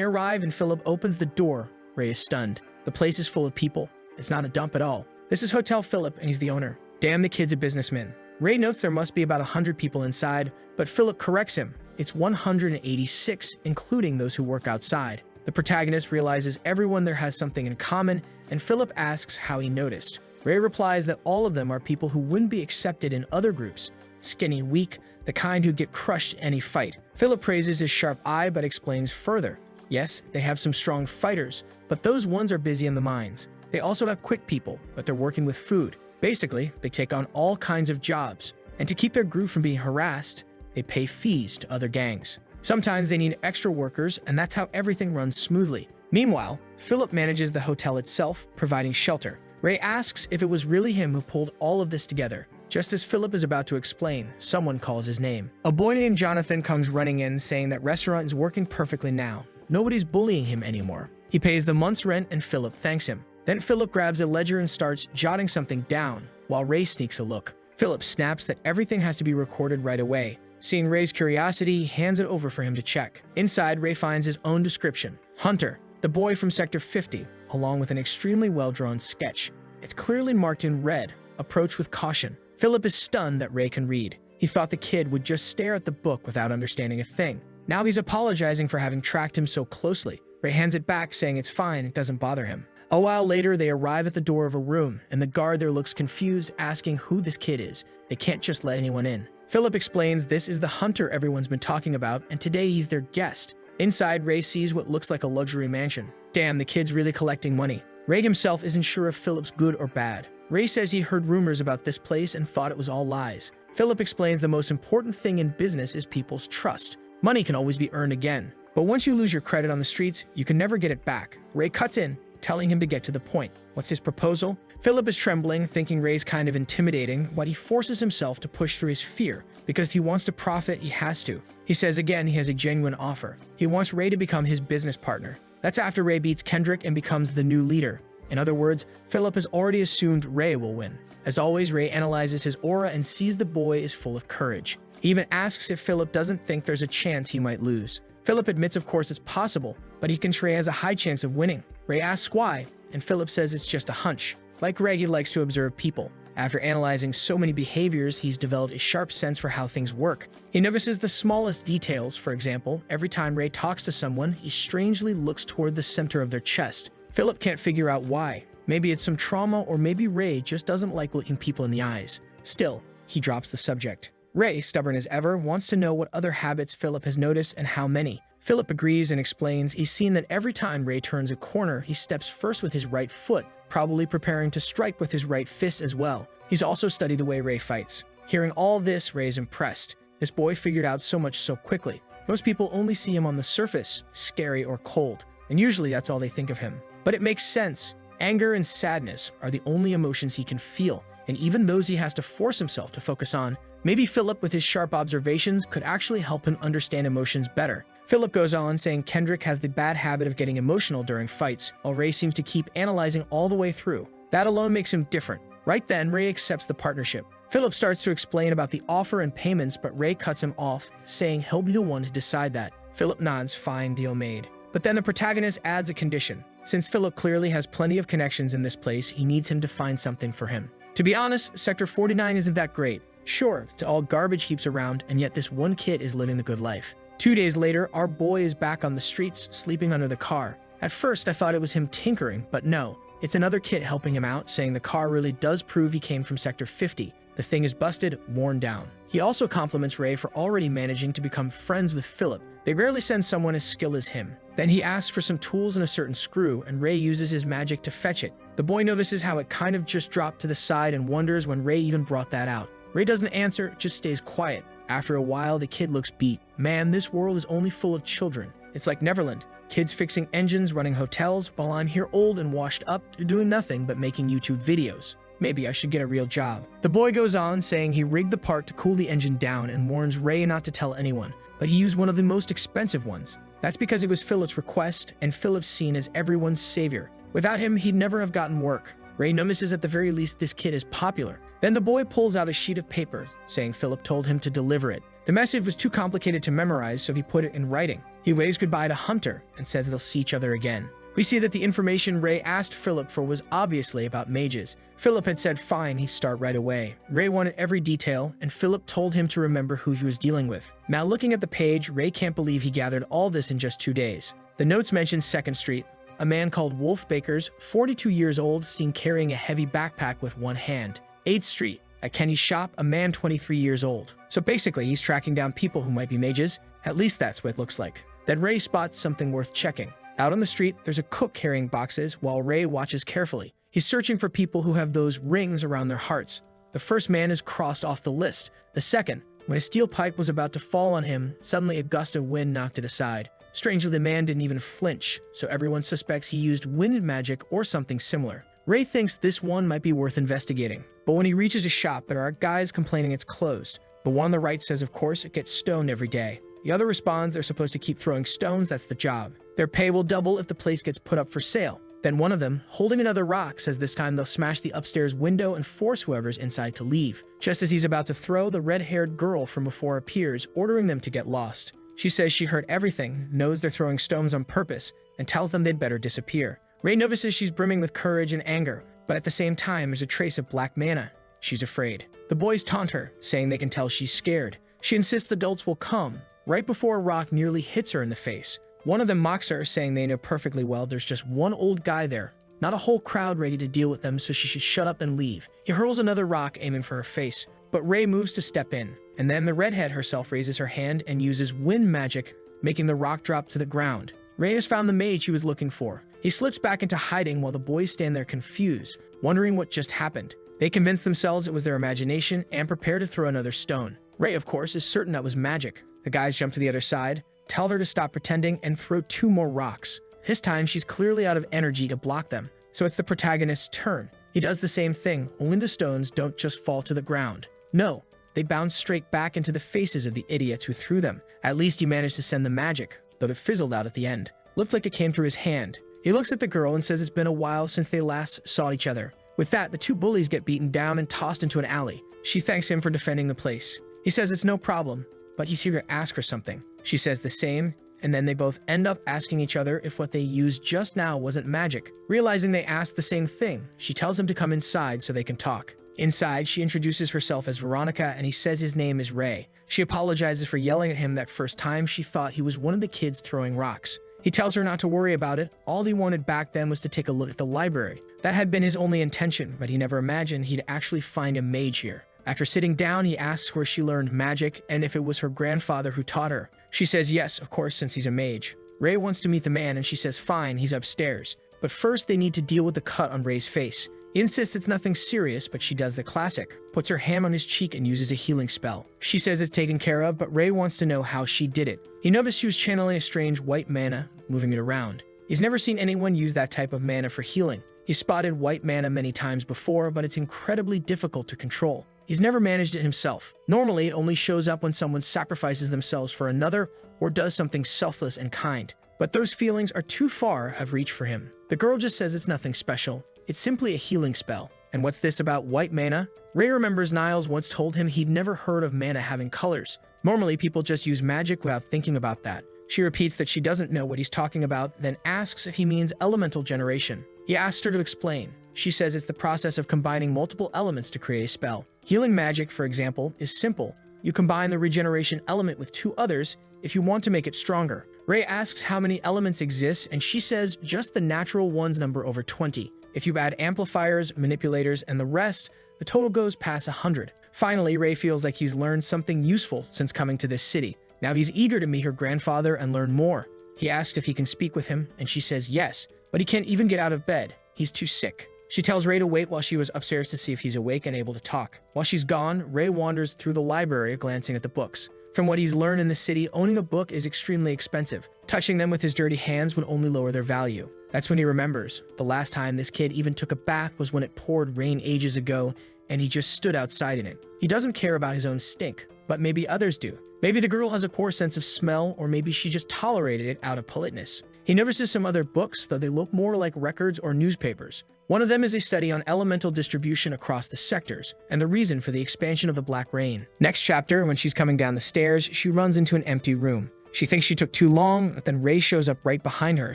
They arrive and Philip opens the door. Ray is stunned. The place is full of people. It's not a dump at all. This is Hotel Philip and he's the owner. Damn, the kid's a businessman. Ray notes there must be about 100 people inside, but Philip corrects him. It's 186, including those who work outside. The protagonist realizes everyone there has something in common, and Philip asks how he noticed. Ray replies that all of them are people who wouldn't be accepted in other groups. Skinny, weak, the kind who get crushed in any fight. Philip praises his sharp eye but explains further. Yes, they have some strong fighters, but those ones are busy in the mines. They also have quick people, but they're working with food. Basically, they take on all kinds of jobs, and to keep their group from being harassed, they pay fees to other gangs. Sometimes they need extra workers, and that's how everything runs smoothly. Meanwhile, Philip manages the hotel itself, providing shelter. Ray asks if it was really him who pulled all of this together. Just as Philip is about to explain, someone calls his name. A boy named Jonathan comes running in saying that restaurant is working perfectly now. Nobody's bullying him anymore. He pays the month's rent and Philip thanks him. Then Philip grabs a ledger and starts jotting something down, while Ray sneaks a look. Philip snaps that everything has to be recorded right away. Seeing Ray's curiosity, he hands it over for him to check. Inside, Ray finds his own description. Hunter, the boy from Sector 50, along with an extremely well-drawn sketch. It's clearly marked in red, approach with caution. Philip is stunned that Ray can read. He thought the kid would just stare at the book without understanding a thing. Now he's apologizing for having tracked him so closely. Ray hands it back, saying it's fine, it doesn't bother him. A while later, they arrive at the door of a room, and the guard there looks confused, asking who this kid is. They can't just let anyone in. Philip explains this is the hunter everyone's been talking about, and today he's their guest. Inside, Ray sees what looks like a luxury mansion. Damn, the kid's really collecting money. Ray himself isn't sure if Philip's good or bad. Ray says he heard rumors about this place and thought it was all lies. Philip explains the most important thing in business is people's trust. Money can always be earned again, but once you lose your credit on the streets, you can never get it back. Ray cuts in, telling him to get to the point. What's his proposal? Philip is trembling, thinking Ray's kind of intimidating, but he forces himself to push through his fear, because if he wants to profit, he has to. He says again he has a genuine offer. He wants Ray to become his business partner. That's after Ray beats Kendrick and becomes the new leader. In other words, Philip has already assumed Ray will win. As always, Ray analyzes his aura and sees the boy is full of courage. He even asks if Philip doesn't think there's a chance he might lose. Philip admits of course it's possible, but he thinks Ray has a high chance of winning. Ray asks why, and Philip says it's just a hunch. Like Ray, he likes to observe people. After analyzing so many behaviors, he's developed a sharp sense for how things work. He notices the smallest details. For example, every time Ray talks to someone, he strangely looks toward the center of their chest. Philip can't figure out why. Maybe it's some trauma, or maybe Ray just doesn't like looking people in the eyes. Still, he drops the subject. Ray, stubborn as ever, wants to know what other habits Philip has noticed and how many. Philip agrees and explains he's seen that every time Ray turns a corner, he steps first with his right foot, probably preparing to strike with his right fist as well. He's also studied the way Ray fights. Hearing all this, Ray is impressed. This boy figured out so much so quickly. Most people only see him on the surface, scary or cold, and usually that's all they think of him. But it makes sense. Anger and sadness are the only emotions he can feel, and even those he has to force himself to focus on. Maybe Philip, with his sharp observations, could actually help him understand emotions better. Philip goes on, saying Kendrick has the bad habit of getting emotional during fights, while Ray seems to keep analyzing all the way through. That alone makes him different. Right then, Ray accepts the partnership. Philip starts to explain about the offer and payments, but Ray cuts him off, saying he'll be the one to decide that. Philip nods, fine, deal made. But then the protagonist adds a condition. Since Philip clearly has plenty of connections in this place, he needs him to find something for him. To be honest, Sector 49 isn't that great. Sure, it's all garbage heaps around, and yet this one kid is living the good life. 2 days later, our boy is back on the streets, sleeping under the car. At first, I thought it was him tinkering, but no. It's another kid helping him out, saying the car really does prove he came from Sector 50. The thing is busted, worn down. He also compliments Ray for already managing to become friends with Philip. They rarely send someone as skilled as him. Then he asks for some tools and a certain screw, and Ray uses his magic to fetch it. The boy notices how it kind of just dropped to the side and wonders when Ray even brought that out. Ray doesn't answer, just stays quiet. After a while, the kid looks beat. Man, this world is only full of children. It's like Neverland. Kids fixing engines, running hotels, while I'm here old and washed up, doing nothing but making YouTube videos. Maybe I should get a real job. The boy goes on, saying he rigged the part to cool the engine down and warns Ray not to tell anyone, but he used one of the most expensive ones. That's because it was Philip's request, and Philip's seen as everyone's savior. Without him, he'd never have gotten work. Ray notices at the very least this kid is popular. Then the boy pulls out a sheet of paper, saying Philip told him to deliver it. The message was too complicated to memorize, so he put it in writing. He waves goodbye to Hunter and says they'll see each other again. We see that the information Ray asked Philip for was obviously about mages. Philip had said fine, he'd start right away. Ray wanted every detail, and Philip told him to remember who he was dealing with. Now looking at the page, Ray can't believe he gathered all this in just 2 days. The notes mention 2nd Street. A man called Wolf Bakers, 42 years old, seen carrying a heavy backpack with one hand. 8th Street. At Kenny's shop, a man 23 years old. So basically, he's tracking down people who might be mages. At least that's what it looks like. Then Ray spots something worth checking. Out on the street, there's a cook carrying boxes while Ray watches carefully. He's searching for people who have those rings around their hearts. The first man is crossed off the list. The second, when a steel pipe was about to fall on him, suddenly a gust of wind knocked it aside. Strangely, the man didn't even flinch, so everyone suspects he used wind magic or something similar. Ray thinks this one might be worth investigating. But when he reaches a shop, there are guys complaining it's closed. The one on the right says, of course, it gets stoned every day. The other responds they're supposed to keep throwing stones, that's the job. Their pay will double if the place gets put up for sale. Then one of them, holding another rock, says this time they'll smash the upstairs window and force whoever's inside to leave. Just as he's about to throw, the red-haired girl from before appears, ordering them to get lost. She says she heard everything, knows they're throwing stones on purpose, and tells them they'd better disappear. Ray notices she's brimming with courage and anger, but at the same time there's a trace of black mana. She's afraid. The boys taunt her, saying they can tell she's scared. She insists adults will come, right before a rock nearly hits her in the face. One of them mocks her, saying they know perfectly well there's just one old guy there, not a whole crowd ready to deal with them, so she should shut up and leave. He hurls another rock, aiming for her face, but Ray moves to step in, and then the redhead herself raises her hand and uses wind magic, making the rock drop to the ground. Ray has found the mage he was looking for. He slips back into hiding while the boys stand there confused, wondering what just happened. They convince themselves it was their imagination and prepare to throw another stone. Ray, of course, is certain that was magic. The guys jump to the other side, tell her to stop pretending, and throw 2 more rocks. This time, she's clearly out of energy to block them, so it's the protagonist's turn. He does the same thing, only the stones don't just fall to the ground. No, they bounce straight back into the faces of the idiots who threw them. At least he managed to send the magic, though it fizzled out at the end. Looked like it came through his hand. He looks at the girl and says it's been a while since they last saw each other. With that, the 2 bullies get beaten down and tossed into an alley. She thanks him for defending the place. He says it's no problem, but he's here to ask her something. She says the same, and then they both end up asking each other if what they used just now wasn't magic. Realizing they asked the same thing, she tells him to come inside so they can talk. Inside, she introduces herself as Veronica, and he says his name is Ray. She apologizes for yelling at him that first time she thought he was one of the kids throwing rocks. He tells her not to worry about it. All he wanted back then was to take a look at the library. That had been his only intention, but he never imagined he'd actually find a mage here. After sitting down, he asks where she learned magic and if it was her grandfather who taught her. She says yes, of course, since he's a mage. Ray wants to meet the man, and she says fine, he's upstairs. But first, they need to deal with the cut on Ray's face. He insists it's nothing serious, but she does the classic, puts her hand on his cheek and uses a healing spell. She says it's taken care of, but Ray wants to know how she did it. He noticed she was channeling a strange white mana, moving it around. He's never seen anyone use that type of mana for healing. He's spotted white mana many times before, but it's incredibly difficult to control. He's never managed it himself. Normally, it only shows up when someone sacrifices themselves for another or does something selfless and kind. But those feelings are too far of reach for him. The girl just says it's nothing special. It's simply a healing spell. And what's this about white mana? Ray remembers Niles once told him he'd never heard of mana having colors. Normally, people just use magic without thinking about that. She repeats that she doesn't know what he's talking about, then asks if he means elemental generation. He asks her to explain. She says it's the process of combining multiple elements to create a spell. Healing magic, for example, is simple. You combine the regeneration element with 2 others if you want to make it stronger. Ray asks how many elements exist, and she says just the natural ones number over 20. If you add amplifiers, manipulators, and the rest, the total goes past 100. Finally, Ray feels like he's learned something useful since coming to this city. Now he's eager to meet her grandfather and learn more. He asks if he can speak with him, and she says yes, but he can't even get out of bed. He's too sick. She tells Ray to wait while she was upstairs to see if he's awake and able to talk. While she's gone, Ray wanders through the library, glancing at the books. From what he's learned in the city, owning a book is extremely expensive. Touching them with his dirty hands would only lower their value. That's when he remembers. The last time this kid even took a bath was when it poured rain ages ago, and he just stood outside in it. He doesn't care about his own stink, but maybe others do. Maybe the girl has a poor sense of smell, or maybe she just tolerated it out of politeness. He notices some other books, though they look more like records or newspapers. One of them is a study on elemental distribution across the sectors, and the reason for the expansion of the Black Rain. Next chapter, when she's coming down the stairs, she runs into an empty room. She thinks she took too long, but then Ray shows up right behind her,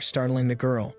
startling the girl.